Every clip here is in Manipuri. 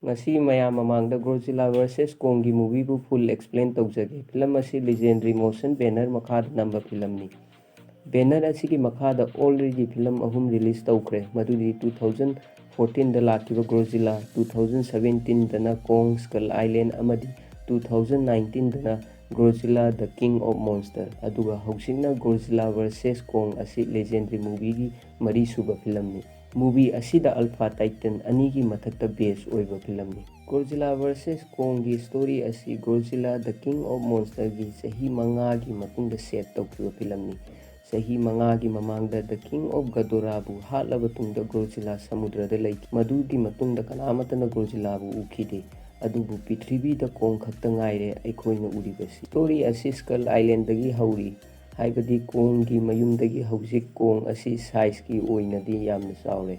ꯉꯁꯤ ꯃꯌꯥꯝ ꯃꯃꯥꯡꯗ ꯒꯣdzilla vs ꯀꯣꯡꯒꯤ ꯃꯨꯚꯤꯕꯨ ꯐꯨꯜ ꯑꯦꯛꯁꯄ꯭ꯂꯦꯟ ꯇꯧꯖꯒꯦ꯫ ꯐꯤꯂꯝ ꯑꯁꯤ ꯂꯤꯖꯦꯟꯗꯔꯤ ꯃꯣꯁꯟ ꯕꯦꯅꯔ ꯃꯈꯥꯗ ꯅꯝꯕ ꯐꯤꯂꯝꯅꯤ꯫ ꯕꯦꯅꯔ ꯑꯁꯤꯒꯤ ꯃꯈꯥꯗ ꯑꯣꯜꯔꯦꯗꯤ ꯐꯤꯂꯝ 3 ꯔꯤꯂꯤꯖ ꯇꯧꯈ꯭ꯔꯦ, ꯃꯗꯨꯗꯤ 2014ꯗ ꯂꯥꯛꯈꯤꯕ ꯒꯣdzilla, 2017ꯗꯅ ꯀꯣꯡ ꯁ꯭ꯀꯜ ꯑꯥꯏꯂꯦꯟꯗ ꯑꯃꯗꯤ 2019ꯗꯅ ꯒꯣdzilla ꯗ ꯀꯤꯡ ꯑꯣꯐ ꯃꯣꯟꯁꯇꯔ, ꯑꯗꯨꯒ ꯍꯧꯖꯤꯛꯅ ꯒꯣdzilla vs ꯀꯣꯡ ꯑꯁꯤ ꯂꯤꯖꯦꯟꯗꯔꯤ ꯃꯨꯚꯤꯒꯤ ꯃꯔꯤꯁꯨꯕ ꯐꯤꯂꯝꯅꯤ꯫ ꯃꯨꯚꯤ ꯑꯁꯤꯗ ꯑꯜꯐꯥ ꯇꯥꯏꯇꯟ ꯑꯅꯤꯒꯤ ꯃꯊꯛꯇ ꯕꯦꯖ ꯑꯣꯏꯕ ꯐꯤꯂꯝꯅꯤ꯫ ꯒꯣdzilla vs ꯀꯣꯡꯒꯤ ꯁ꯭ꯇꯣꯔꯤ ꯑꯁꯤ ꯒꯣdzilla ꯗ ꯀꯤꯡ ꯑꯣꯐ ꯃꯣꯟꯁꯇꯔꯒꯤ ꯆꯍꯤ 5ꯒꯤ ꯃꯇꯨꯡꯗ ꯁꯦꯠ ꯇꯧꯈꯤꯕ ꯐꯤꯂꯝꯅꯤ꯫ ꯆꯍꯤ 5ꯒꯤ ꯃꯃꯥꯡꯗ ꯗ ꯀꯤꯡ ꯑꯣꯐ ꯒꯗꯣꯔꯥꯕꯨ ꯍꯥꯠꯂꯕ ꯇꯨꯡꯗ ꯒꯣdzilla ꯁꯃꯨꯗ꯭ꯔꯗ ꯂꯩꯈꯤ꯫ ꯃꯗꯨꯒꯤ ꯃꯇꯨꯡꯗ ꯀꯅꯥꯃꯠꯇꯅ ꯒꯣdzꯤllaꯕꯨ ꯎꯈꯤꯗꯦ, ꯑꯗꯨꯕꯨ ꯄ꯭ꯔꯤꯊꯤꯕꯤꯗ ꯀꯣꯡ ꯈꯛꯇ ꯉꯥꯏꯔꯦ ꯑꯩꯈꯣꯏꯅ ꯎꯔꯤꯕꯁꯤ꯫ ꯁ꯭ꯇꯣꯔꯤ ꯑꯁꯤ ꯁ꯭ꯀꯜ ꯑꯥꯏꯂꯦꯟꯗꯒꯤ ꯍꯧꯔꯤ, ꯍꯥꯏꯕꯗꯤ ꯀꯣꯡꯒꯤ ꯃꯌꯨꯝꯗꯒꯤ꯫ ꯍꯧꯖꯤꯛ ꯀꯣꯡ ꯑꯁꯤ ꯁꯥꯏꯖꯀꯤ ꯑꯣꯏꯅꯗꯤ ꯌꯥꯝꯅ ꯆꯥꯎꯔꯦ꯫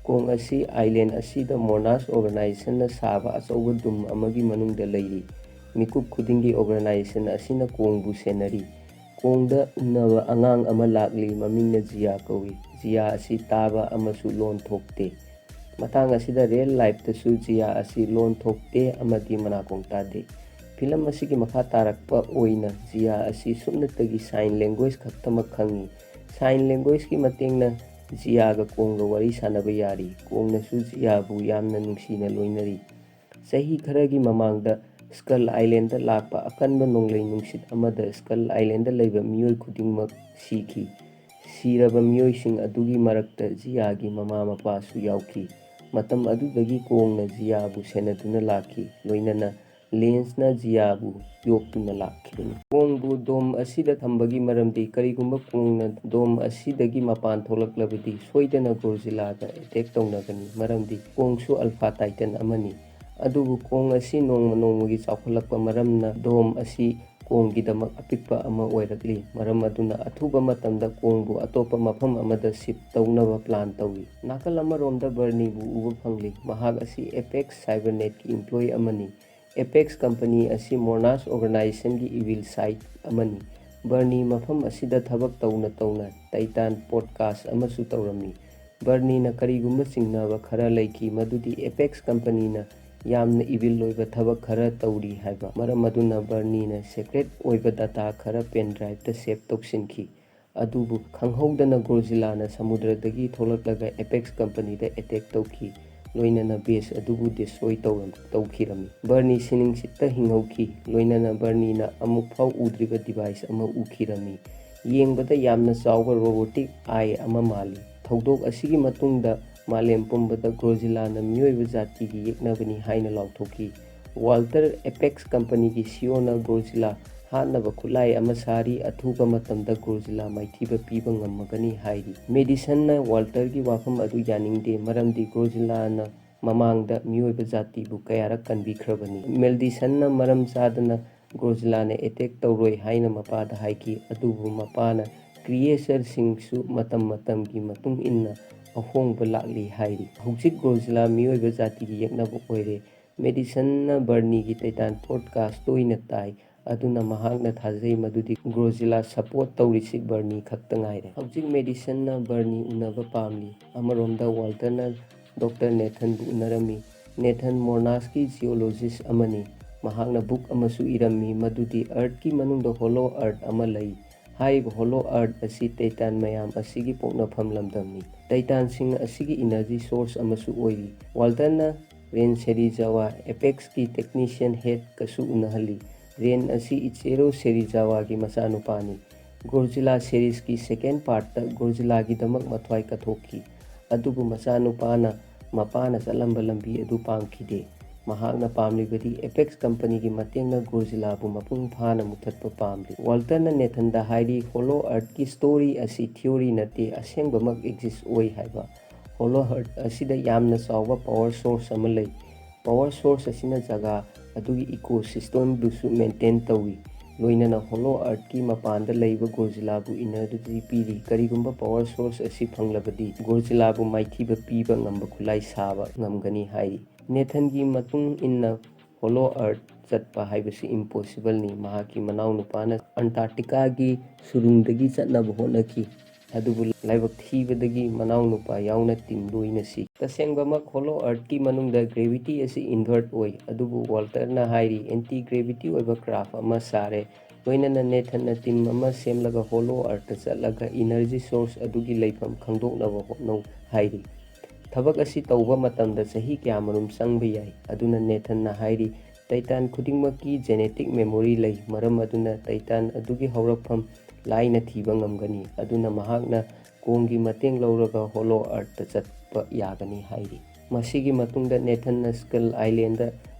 ꯀꯣꯡ ꯑꯁꯤ ꯑꯥꯏꯂꯦꯟꯗ ꯑꯁꯤꯗ ꯃꯣꯅꯥꯁ ꯑꯣꯔꯒꯅꯥꯏꯖꯦꯁꯟꯅ ꯁꯥꯕ ꯑꯆꯧꯕ ꯗꯨꯝ ꯑꯃꯒꯤ ꯃꯅꯨꯡꯗ ꯂꯩꯔꯤ꯫ ꯃꯤꯀꯨꯞ ꯈꯨꯗꯤꯡꯒꯤ ꯑꯣꯔꯒꯅꯥꯏꯖꯦꯁꯟ ꯑꯁꯤꯅ ꯀꯣꯡꯕꯨ ꯁꯦꯟꯅꯔꯤ꯫ ꯀꯣꯡꯗ ꯎꯅꯕ ꯑꯉꯥꯡ ꯑꯃ ꯂꯥꯛꯂꯤ, ꯃꯃꯤꯡꯅ ꯖꯤꯌꯥ ꯀꯧꯏ꯫ ꯖꯤꯌꯥ ꯑꯁꯤ ꯇꯥꯕ ꯑꯃꯁꯨꯡ ꯂꯣꯟ ꯊꯣꯛꯇꯦ꯫ ꯃꯇꯥꯡ ꯑꯁꯤꯗ ꯔꯤꯑꯦꯜ ꯂꯥꯏꯐꯇꯁꯨ ꯖꯤꯌꯥ ꯑꯁꯤ ꯂꯣꯟ ꯊꯣꯛꯇꯦ ꯑꯃꯗꯤ ꯃꯅꯥꯀꯣꯡ ꯇꯥꯗꯦ꯫ ꯐꯤꯂꯝ ꯑꯁꯤꯒꯤ ꯃꯈꯥ ꯇꯥꯔꯛꯄ ꯑꯣꯏꯅ ꯖꯤꯌꯥ ꯑꯁꯤ ꯁꯨꯞꯅꯇꯒꯤ ꯁꯥꯏꯟ ꯂꯦꯡꯒ꯭ꯋꯦꯖ ꯈꯛꯇꯃꯛ ꯈꯪꯏ꯫ ꯁꯥꯏꯟ ꯂꯦꯡꯒ꯭ꯋꯦꯖꯀꯤ ꯃꯇꯦꯡꯅ ꯖꯤꯌꯥꯒ ꯀꯣꯡꯒ ꯋꯥꯔꯤ ꯁꯥꯅꯕ ꯌꯥꯔꯤ꯫ ꯀꯣꯡꯅꯁꯨ ꯖꯤꯌꯥꯕꯨ ꯌꯥꯝꯅ ꯅꯨꯡꯁꯤꯅ ꯂꯣꯏꯅꯔꯤ꯫ ꯆꯍꯤ ꯈꯔꯒꯤ ꯃꯃꯥꯡꯗ ꯁ꯭ꯀꯜ ꯑꯥꯏꯂꯦꯟꯗꯗ ꯂꯥꯛꯄ ꯑꯀꯟꯕ ꯅꯣꯡꯂꯩ-ꯅꯨꯡꯁꯤꯠ ꯑꯃꯗ ꯁ꯭ꯀꯜ ꯑꯥꯏꯂꯦꯟꯗꯗ ꯂꯩꯕ ꯃꯤꯑꯣꯏ ꯈꯨꯗꯤꯡꯃꯛ ꯁꯤꯈꯤ꯫ ꯁꯤꯔꯕ ꯃꯤꯑꯣꯏꯁꯤꯡ ꯑꯗꯨꯒꯤ ꯃꯔꯛꯇ ꯖꯤꯌꯥꯒꯤ ꯃꯃꯥ-ꯃꯄꯥꯁꯨ ꯌꯥꯎꯈꯤ꯫ ꯃꯇꯝ ꯑꯗꯨꯗꯒꯤ ꯀꯣꯡꯅ ꯖꯤꯌꯥꯕꯨ ꯁꯦꯟꯅꯗꯨꯅ ꯂꯥꯛꯈꯤ, ꯂꯣꯏꯅꯅ ꯂꯦꯟꯁꯅ ꯖꯤꯌꯥꯕꯨ ꯌꯣꯛꯇꯨꯅ ꯂꯥꯛꯈꯤꯕꯅꯤ꯫ ꯀꯣꯡꯕꯨ ꯗꯣꯝ ꯑꯁꯤꯗ ꯊꯝꯕꯒꯤ ꯃꯔꯝꯗꯤ ꯀꯔꯤꯒꯨꯝꯕ ꯀꯣꯡꯅ ꯗꯣꯝ ꯑꯁꯤꯗꯒꯤ ꯃꯄꯥꯟ ꯊꯣꯛꯂꯛꯂꯕꯗꯤ ꯁꯣꯏꯗꯅ ꯒꯣdzꯤllaꯒ ꯑꯦꯇꯦꯛ ꯇꯧꯅꯒꯅꯤ, ꯃꯔꯝꯗꯤ ꯀꯣꯡꯁꯨ ꯑꯜꯐꯥ ꯇꯥꯏꯇꯟ ꯑꯃꯅꯤ꯫ ꯑꯗꯨꯕꯨ ꯀꯣꯡ ꯑꯁꯤ ꯅꯣꯡꯃ ꯅꯣꯡꯃꯒꯤ ꯆꯥꯎꯈꯠꯂꯛꯄ ꯃꯔꯝꯅ ꯗꯣꯝ ꯑꯁꯤ ꯀꯣꯡꯒꯤꯗꯃꯛ ꯑꯄꯤꯛꯄ ꯑꯃ ꯑꯣꯏꯔꯛꯂꯤ, ꯃꯔꯝ ꯑꯗꯨꯅ ꯑꯊꯨꯕ ꯃꯇꯝꯗ ꯀꯣꯡꯕꯨ ꯑꯇꯣꯞꯄ ꯃꯐꯝ ꯑꯃꯗ ꯁꯤꯞ ꯇꯧꯅꯕ ꯄ꯭ꯂꯥꯟ ꯇꯧꯏ꯫ ꯅꯥꯀꯜ ꯑꯃꯔꯣꯝꯗ ꯕꯔꯅꯤꯕꯨ ꯎꯕ ꯐꯪꯂꯤ꯫ ꯃꯍꯥꯛ ꯑꯁꯤ ꯑꯦꯄꯦꯛꯁ ꯁꯥꯏꯕꯔꯅꯦꯠꯀꯤ ꯏꯝꯄ꯭ꯂꯣꯌꯤ ꯑꯃꯅꯤ꯫ ꯑꯦꯄꯦꯛꯁ ꯀꯝꯄꯅꯤ ꯑꯁꯤ ꯃꯣꯅꯥꯁ ꯑꯣꯔꯒꯅꯥꯏꯖꯦꯁꯟꯒꯤ ꯏꯚꯤꯜ ꯁꯥꯏꯗ ꯑꯃꯅꯤ꯫ ꯕꯔꯅꯤ ꯃꯐꯝ ꯑꯁꯤꯗ ꯊꯕꯛ ꯇꯧꯅ ꯇꯧꯅ ꯇꯥꯏꯇꯥꯟ ꯄꯣꯗꯀꯥꯁ꯭ꯠ ꯑꯃꯁꯨ ꯇꯧꯔꯝꯃꯤ꯫ ꯕꯔꯅꯤꯅ ꯀꯔꯤꯒꯨꯝꯕ ꯆꯤꯡꯅꯕ ꯈꯔ ꯂꯩꯈꯤ ꯃꯗꯨꯗꯤ ꯑꯦꯄꯦꯛꯁ ꯀꯝꯄꯅꯤꯅ ꯌꯥꯝꯅ ꯏꯚꯤꯜ ꯑꯣꯏꯕ ꯊꯕꯛ ꯈꯔ ꯇꯧꯔꯤ ꯍꯥꯏꯕ, ꯃꯔꯝ ꯑꯗꯨꯅ ꯕꯔꯅꯤꯅ ꯁꯦꯀ꯭ꯔꯦꯠ ꯑꯣꯏꯕ ꯗꯇꯥ ꯈꯔ ꯄꯦꯟ ꯗ꯭ꯔꯥꯏꯚꯇ ꯁꯦꯚ ꯇꯧꯁꯤꯟꯈꯤ꯫ ꯑꯗꯨꯕꯨ ꯈꯪꯍꯧꯗꯅ ꯒꯣdzꯤllaꯅ ꯁꯃꯨꯗ꯭ꯔꯗꯒꯤ ꯊꯣꯛꯂꯛꯂꯒ ꯑꯦꯄꯦꯛꯁ ꯀꯝꯄꯅꯤꯗ ꯑꯦꯇꯦꯛ ꯇꯧꯈꯤ, ꯂꯣꯏꯅꯅ ꯕꯦꯖ ꯑꯗꯨꯕꯨ ꯗꯤꯁꯇ꯭ꯔꯣꯏ ꯇꯧꯈꯤꯔꯝꯃꯤ꯫ ꯕꯔꯅꯤ ꯁꯤꯅꯤꯡ-ꯁꯤꯠꯇ ꯍꯤꯡꯍꯧꯈꯤ, ꯂꯣꯏꯅꯅ ꯕꯔꯅꯤꯅ ꯑꯃꯨꯛꯐꯥꯎ ꯎꯗ꯭ꯔꯤꯕ ꯗꯤꯚꯥꯏꯁ ꯑꯃ ꯎꯈꯤꯔꯝꯃꯤ, ꯌꯦꯡꯕꯗ ꯌꯥꯝꯅ ꯆꯥꯎꯕ ꯔꯣꯕꯣꯇꯤꯛ ꯑꯥꯏ ꯑꯃ ꯃꯥꯜꯂꯤ꯫ ꯊꯧꯗꯣꯛ ꯑꯁꯤꯒꯤ ꯃꯇꯨꯡꯗ ꯃꯥꯂꯦꯝ ꯄꯨꯝꯕꯗ ꯒꯣdzꯤllaꯅ ꯃꯤꯑꯣꯏꯕ ꯖꯥꯇꯤꯒꯤ ꯌꯦꯛꯅꯕꯅꯤ ꯍꯥꯏꯅ ꯂꯥꯎꯊꯣꯛꯈꯤ꯫ ꯋꯥꯜꯇꯔ, ꯑꯦꯄꯦꯛꯁ ꯀꯝꯄꯅꯤꯒꯤ ꯁꯤꯏꯑꯣꯅ ꯒꯣdzilla ꯍꯥꯠꯅꯕ ꯈꯨꯠꯂꯥꯏ ꯑꯃ ꯁꯥꯔꯤ, ꯑꯊꯨꯕ ꯃꯇꯝꯗ ꯒꯣdzilla ꯃꯥꯏꯊꯤꯕ ꯄꯤꯕ ꯉꯝꯃꯒꯅꯤ ꯍꯥꯏꯔꯤ꯫ ꯃꯦꯗꯤꯁꯟꯅ ꯋꯥꯜꯇꯔꯒꯤ ꯋꯥꯐꯝ ꯑꯗꯨ ꯌꯥꯅꯤꯡꯗꯦ, ꯃꯔꯝꯗꯤ ꯒꯣdzꯤllaꯅ ꯃꯃꯥꯡꯗ ꯃꯤꯑꯣꯏꯕ ꯖꯥꯇꯤꯕꯨ ꯀꯌꯥꯔꯛ ꯀꯟꯕꯤꯈ꯭ꯔꯕꯅꯤ꯫ ꯃꯦꯗꯤꯁꯟꯅ ꯃꯔꯝ ꯆꯥꯗꯅ ꯒꯣdzꯤllaꯅ ꯑꯦꯇꯦꯛ ꯇꯧꯔꯣꯏ ꯍꯥꯏꯅ ꯃꯄꯥꯗ ꯍꯥꯏꯈꯤ, ꯑꯗꯨꯕꯨ ꯃꯄꯥꯅ ꯀ꯭ꯔꯤꯌꯦꯆꯔꯁꯤꯡꯁꯨ ꯃꯇꯝ ꯃꯇꯝꯒꯤ ꯃꯇꯨꯡ ꯏꯟꯅ ꯑꯍꯣꯡꯕ ꯂꯥꯛꯂꯤ ꯍꯥꯏꯔꯤ꯫ ꯍꯧꯖꯤꯛ ꯒꯣdzilla ꯃꯤꯑꯣꯏꯕ ꯖꯥꯇꯤꯒꯤ ꯌꯦꯛꯅꯕ ꯑꯣꯏꯔꯦ꯫ ꯃꯦꯗꯤꯁꯟꯅ ꯕꯔꯅꯤꯒꯤ ꯇꯥꯏꯇꯥꯟ ꯄꯣꯗꯀꯥꯁ꯭ꯠ ꯇꯣꯏꯅ ꯇꯥꯏ, ꯑꯗꯨꯅ ꯃꯍꯥꯛꯅ ꯊꯥꯖꯩ ꯃꯗꯨꯗꯤ ꯒꯣdzilla ꯁꯄꯣꯔꯠ ꯇꯧꯔꯤꯁꯤ ꯕꯔꯅꯤ ꯈꯛꯇ ꯉꯥꯏꯔꯦ꯫ ꯍꯧꯖꯤꯛ ꯃꯦꯗꯤꯁꯟꯅ ꯕꯔꯅꯤ ꯎꯅꯕ ꯄꯥꯝꯂꯤ꯫ ꯑꯃꯔꯣꯝꯗ ꯋꯥꯜꯇꯔꯅ ꯗꯣꯛꯇꯔ ꯅꯦꯊꯟꯕꯨ ꯎꯅꯔꯝꯃꯤ꯫ ꯅꯦꯊꯟ ꯃꯣꯔꯅꯥꯁꯀꯤ ꯖꯤꯑꯣꯂꯣꯖꯤꯁ꯭ꯠ ꯑꯃꯅꯤ꯫ ꯃꯍꯥꯛꯅ ꯕꯨꯛ ꯑꯃꯁꯨ ꯏꯔꯝꯃꯤ ꯃꯗꯨꯗꯤ ꯑꯔꯊꯀꯤ ꯃꯅꯨꯡꯗ ꯍꯣꯂꯣ ꯑꯔꯊ ꯑꯃ ꯂꯩ꯫ ꯍꯥꯏꯔꯤꯕ ꯍꯣꯂꯣ ꯑꯔꯊ ꯑꯁꯤ ꯇꯥꯏꯇꯥꯟ ꯃꯌꯥꯝ ꯑꯁꯤꯒꯤ ꯄꯣꯛꯅꯐꯝ ꯂꯝꯗꯝꯅꯤ꯫ ꯇꯥꯏꯇꯥꯟꯁꯤꯡ ꯑꯁꯤꯒꯤ ꯏꯅꯔꯖꯤ ꯁꯣꯔꯁ ꯑꯃꯁꯨ ꯑꯣꯏꯔꯤ꯫ ꯋꯥꯜꯇꯔꯅ ꯔꯦꯟ ꯁꯦꯔꯤꯖꯥꯋꯥ, ꯑꯦꯄꯦꯛꯁꯀꯤ ꯇꯦꯛꯅꯤꯁꯤꯌꯟ ꯍꯦꯗꯀꯁꯨ ꯎꯅꯍꯜꯂꯤ꯫ ꯔꯦꯟ ꯑꯁꯤ ꯏꯆꯤꯔꯣ ꯁꯦꯔꯤꯖꯥꯋꯥꯒꯤ ꯃꯆꯥꯅꯨꯄꯥꯅꯤ꯫ ꯒꯣdzilla ꯁꯤꯔꯤꯖꯀꯤ ꯁꯦꯀꯦꯟꯗ ꯄꯥꯔꯠꯇ ꯒꯣdzꯤllaꯒꯤꯗꯃꯛ ꯃꯊ꯭ꯋꯥꯏ ꯀꯠꯊꯣꯛꯈꯤ, ꯑꯗꯨꯕꯨ ꯃꯆꯥꯅꯨꯄꯥꯅ ꯃꯄꯥꯅ ꯆꯠꯂꯝꯕ ꯂꯝꯕꯤ ꯑꯗꯨ ꯄꯥꯝꯈꯤꯗꯦ꯫ ꯃꯍꯥꯛꯅ ꯄꯥꯝꯂꯤꯕꯗꯤ ꯑꯦꯄꯦꯛꯁ ꯀꯝꯄꯅꯤꯒꯤ ꯃꯇꯦꯡꯅ ꯒꯣdzꯤllaꯕꯨ ꯃꯄꯨꯡ ꯐꯥꯅ ꯃꯨꯠꯊꯠꯄ ꯄꯥꯝꯂꯤ꯫ ꯋꯥꯜꯇꯔꯅ ꯅꯦꯊꯟꯗ ꯍꯥꯏꯔꯤ ꯍꯣꯂꯣ ꯑꯔꯊꯀꯤ ꯁ꯭ꯇꯣꯔꯤ ꯑꯁꯤ ꯊꯤꯑꯣꯔꯤ ꯅꯠꯇꯦ, ꯑꯁꯦꯡꯕꯃꯛ ꯑꯦꯛꯖꯤꯁ꯭ꯠ ꯑꯣꯏ ꯍꯥꯏꯕ꯫ ꯍꯣꯂꯣ ꯑꯔꯊ ꯑꯁꯤꯗ ꯌꯥꯝꯅ ꯆꯥꯎꯕ ꯄꯥꯋꯔ ꯁꯣꯔꯁ ꯑꯃ ꯂꯩ꯫ ꯄꯥꯋꯔ ꯁꯣꯔꯁ ꯑꯁꯤꯅ ꯖꯒꯥ ꯑꯗꯨꯒꯤ ꯏꯀꯣꯁꯤꯁ꯭ꯇꯦꯝꯕꯨꯁꯨ ꯃꯦꯟꯇꯦꯟ ꯇꯧꯏ, ꯂꯣꯏꯅꯅ ꯍꯣꯂꯣ ꯑꯔꯊꯀꯤ ꯃꯄꯥꯟꯗ ꯂꯩꯕ ꯒꯣdzꯤllaꯕꯨ ꯏꯅꯔꯖꯤ ꯄꯤꯔꯤ꯫ ꯀꯔꯤꯒꯨꯝꯕ ꯄꯥꯋꯔ ꯁꯣꯔꯁ ꯑꯁꯤ ꯐꯪꯂꯕꯗꯤ ꯒꯣdzꯤllaꯕꯨ ꯃꯥꯏꯊꯤꯕ ꯄꯤꯕ ꯉꯝꯕ ꯈꯨꯠꯂꯥꯏ ꯁꯥꯕ ꯉꯝꯒꯅꯤ ꯍꯥꯏꯔꯤ꯫ ꯅꯦꯊꯟꯒꯤ ꯃꯇꯨꯡ ꯏꯟꯅ ꯍꯣꯂꯣ ꯑꯔꯊ ꯆꯠꯄ ꯍꯥꯏꯕꯁꯤ ꯏꯝꯄꯣꯁꯤꯕꯜꯅꯤ꯫ ꯃꯍꯥꯛꯀꯤ ꯃꯅꯥꯎꯅꯨꯄꯥꯅ ꯑꯟꯇꯥꯔꯛꯇꯤꯀꯥꯒꯤ ꯁꯨꯔꯨꯡꯗꯒꯤ ꯆꯠꯅꯕ ꯍꯣꯠꯅꯈꯤ꯫ ꯑꯗꯨꯕꯨ ꯂꯥꯏꯕꯛ ꯊꯤꯕꯗꯒꯤ ꯃꯅꯥꯎꯅꯨꯄꯥ ꯌꯥꯎꯅ ꯇꯤꯝ ꯂꯣꯏꯅ ꯁꯤ꯫ ꯇꯁꯦꯡꯕꯃꯛ ꯍꯣꯂꯣ ꯑꯔꯊꯀꯤ ꯃꯅꯨꯡꯗ ꯒ꯭ꯔꯦꯚꯤꯇꯤ ꯑꯁꯤ ꯏꯟꯚꯔꯠ ꯑꯣꯏ, ꯑꯗꯨꯕꯨ ꯋꯥꯜꯇꯔꯅ ꯍꯥꯏꯔꯤ ꯑꯦꯟꯇꯤ ꯒ꯭ꯔꯦꯚꯤꯇꯤ ꯑꯣꯏꯕ ꯀ꯭ꯔꯥꯐ ꯑꯃ ꯁꯥꯔꯦ꯫ ꯂꯣꯏꯅꯅ ꯅꯦꯊꯟꯅ ꯇꯤꯝ ꯑꯃ ꯁꯦꯝꯂꯒ ꯍꯣꯂꯣ ꯑꯔꯊꯇ ꯆꯠꯂꯒ ꯏꯅꯔꯖꯤ ꯁꯣꯔꯁ ꯑꯗꯨꯒꯤ ꯂꯩꯐꯝ ꯈꯪꯗꯣꯛꯅꯕ ꯍꯣꯠꯅꯧ ꯍꯥꯏꯔꯤ꯫ ꯊꯕꯛ ꯑꯁꯤ ꯇꯧꯕ ꯃꯇꯝꯗ ꯆꯍꯤ ꯀꯌꯥꯃꯔꯨꯝ ꯆꯪꯕ ꯌꯥꯏ꯫ ꯑꯗꯨꯅ ꯅꯦꯊꯟꯅ ꯍꯥꯏꯔꯤ ꯇꯥꯏꯇꯥꯟ ꯈꯨꯗꯤꯡꯃꯛꯀꯤ ꯖꯦꯅꯦꯇꯤꯛ ꯃꯦꯃꯣꯔꯤ ꯂꯩ, ꯃꯔꯝ ꯑꯗꯨꯅ ꯇꯥꯏꯇꯥꯟ ꯑꯗꯨꯒꯤ ꯍꯧꯔꯛꯐꯝ ꯂꯥꯏꯅ ꯊꯤꯕ ꯉꯝꯒꯅꯤ꯫ ꯑꯗꯨꯅ ꯃꯍꯥꯛꯅ ꯀꯣꯡꯒꯤ ꯃꯇꯦꯡ ꯂꯧꯔꯒ ꯍꯣꯂꯣ ꯑꯔꯊꯇ ꯆꯠꯄ ꯌꯥꯒꯅꯤ ꯍꯥꯏꯔꯤ꯫ ꯃꯁꯤꯒꯤ ꯃꯇꯨꯡꯗ ꯅꯦꯊꯟꯅ ꯁ꯭ꯀꯜ ꯑꯥꯏꯂꯦꯟꯗ